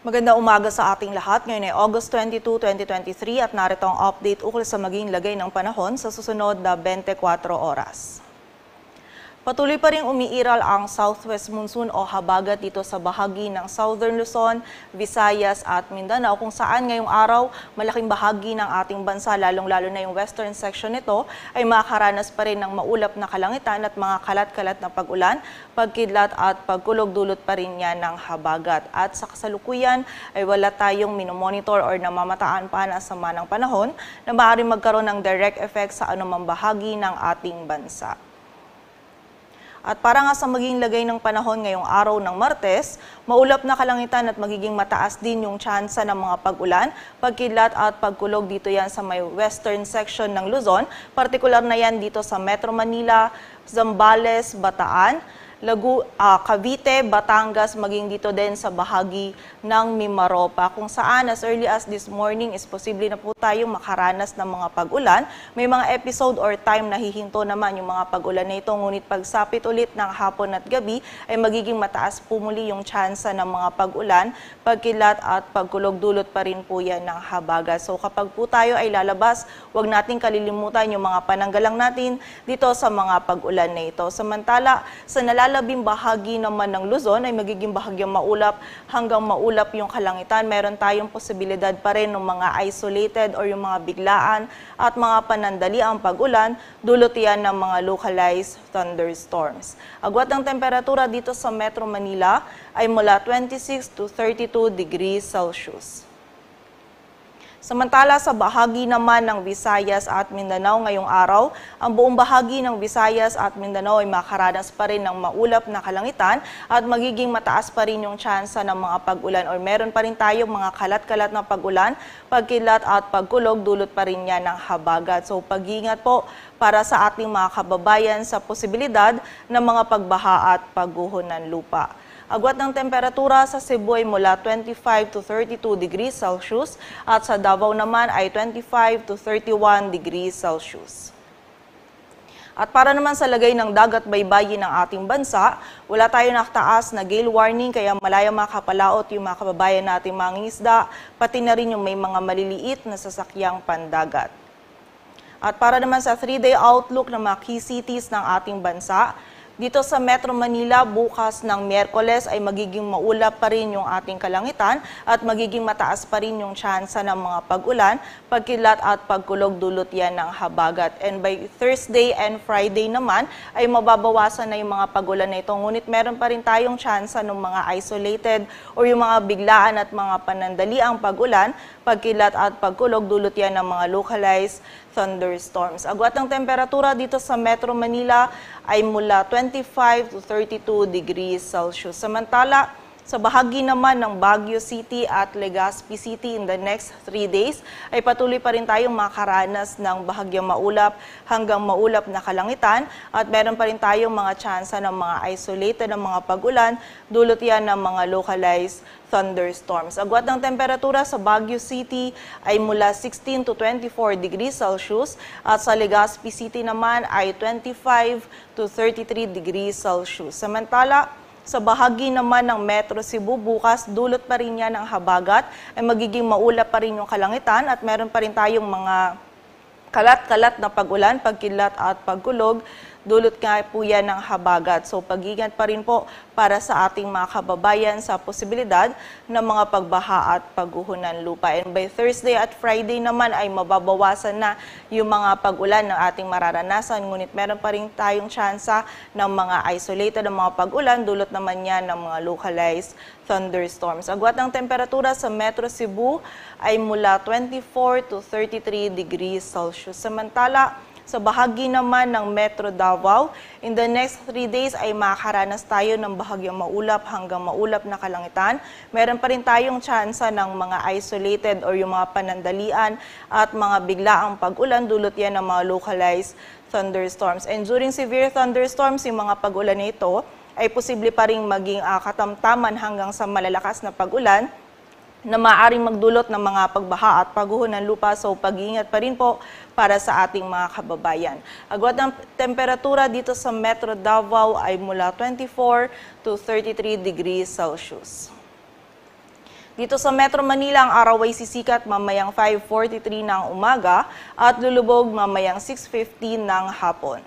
Magandang umaga sa ating lahat. Ngayon ay August 22, 2023 at narito ang update ukol sa maging lagay ng panahon sa susunod na 24 oras. Patuloy pa rin umiiral ang southwest monsoon o habagat dito sa bahagi ng Southern Luzon, Visayas at Mindanao kung saan ngayong araw malaking bahagi ng ating bansa lalong-lalo na yung western section nito ay makakaranas pa rin ng maulap na kalangitan at mga kalat-kalat na pag-ulan, pagkidlat at pagkulog dulot pa rin yan ng habagat. At sa kasalukuyan ay wala tayong minomonitor or namamataan pa na sama ng panahon na maaaring magkaroon ng direct effect sa anumang bahagi ng ating bansa. At para nga sa maging lagay ng panahon ngayong araw ng Martes, maulap na kalangitan at magiging mataas din yung tsansa ng mga pag-ulan, pagkidlat at pagkulog dito yan sa may western section ng Luzon, partikular na yan dito sa Metro Manila, Zambales, Bataan, Cavite, Batangas, maging dito din sa bahagi ng Mimaropa kung saan as early as this morning is posible na po tayong makaranas ng mga pag-ulan. May mga episode or time na hihinto naman yung mga pag-ulan na ito, ngunit pagsapit ulit ng hapon at gabi ay magiging mataas po muli yung tsansa ng mga pag-ulan, pagkilat at pagkulog dulot pa rin po yan ng habagat. So kapag po tayo ay lalabas, huwag nating kalilimutan yung mga pananggalang natin dito sa mga pag-ulan na ito. Samantala, sa nalalabing bahagi naman ng Luzon ay magiging bahagyang maulap hanggang maulap yung kalangitan. Meron tayong posibilidad pa rin ng mga isolated or yung mga biglaan at mga panandaliang pag-ulan, dulot yan ng mga localized thunderstorms. Agwat ng temperatura dito sa Metro Manila ay mula 26 to 32 degrees Celsius. Samantala sa bahagi naman ng Visayas at Mindanao ngayong araw, ang buong bahagi ng Visayas at Mindanao ay makaranas pa rin ng maulap na kalangitan at magiging mataas pa rin yung tsansa ng mga pag-ulan or meron pa rin tayong mga kalat-kalat na pag-ulan, pagkilat at pagkulog dulot pa rin yan ng habagat. So pag-iingat po para sa ating mga kababayan sa posibilidad ng mga pagbaha at pagguho ng lupa. Agwat ng temperatura sa Cebu ay mula 25 to 32 degrees Celsius at sa Davao naman ay 25 to 31 degrees Celsius. At para naman sa lagay ng dagat baybayin ng ating bansa, wala tayo nakataas na gale warning kaya malaya makapalaot yung mga kababayan nating mangingisda, pati na rin yung may mga maliliit na sasakyang pandagat. At para naman sa 3-day outlook ng mga key cities ng ating bansa, dito sa Metro Manila, bukas ng Miyerkules ay magiging maulap pa rin yung ating kalangitan at magiging mataas pa rin yung tsansa ng mga pag-ulan, pagkilat at pagkulog dulot yan ng habagat. And by Thursday and Friday naman ay mababawasan na yung mga pag-ulan na ito. Ngunit meron pa rin tayong tsansa ng mga isolated o yung mga biglaan at mga panandaliang pag-ulan, pagkilat at pagkulog dulot yan ng mga localized thunderstorms. Agwat ng temperatura dito sa Metro Manila ay mula 25 to 32 degrees Celsius. Samantala, sa bahagi naman ng Baguio City at Legazpi City in the next 3 days ay patuloy pa rin tayong makaranas ng bahagyang maulap hanggang maulap na kalangitan at meron pa rin tayong mga tsansa ng mga isolated ng mga pag-ulan, dulot yan ng mga localized thunderstorms. Agwat ng temperatura sa Baguio City ay mula 16 to 24 degrees Celsius at sa Legazpi City naman ay 25 to 33 degrees Celsius. Samantala, sa bahagi naman ng Metro Cebu, bukas dulot pa rin yan ng habagat ay magiging maulap pa rin yung kalangitan at meron pa rin tayong mga kalat-kalat na pag-ulan, pagkilat at pagkulog, dulot nga po yan ng habagat. So pag-ingat pa rin po para sa ating mga kababayan sa posibilidad ng mga pagbaha at pagguho ng lupa. And by Thursday at Friday naman ay mababawasan na yung mga pag-ulan ng ating mararanasan. Ngunit meron pa rin tayong tsansa ng mga isolated ng mga pag-ulan, dulot naman yan ng mga localized thunderstorms. Agwat ng temperatura sa Metro Cebu ay mula 24 to 33 degrees Celsius. Samantala, sa bahagi naman ng Metro Davao, in the next 3 days ay makakaranas tayo ng bahagyang maulap hanggang maulap na kalangitan. Meron pa rin tayong tsansa ng mga isolated or yung mga panandalian at mga biglaang pag-ulan, dulot yan ng mga localized thunderstorms. And during severe thunderstorms, yung mga pag-ulan na ito ay posible pa rin maging katamtaman hanggang sa malalakas na pag-ulan na maaaring magdulot ng mga pagbaha at pagguho ng lupa. So pag-iingat pa rin po para sa ating mga kababayan. Agwat ng temperatura dito sa Metro Davao ay mula 24 to 33 degrees Celsius. Dito sa Metro Manila, ang araw ay sisikat mamayang 5:43 ng umaga at lulubog mamayang 6:15 ng hapon.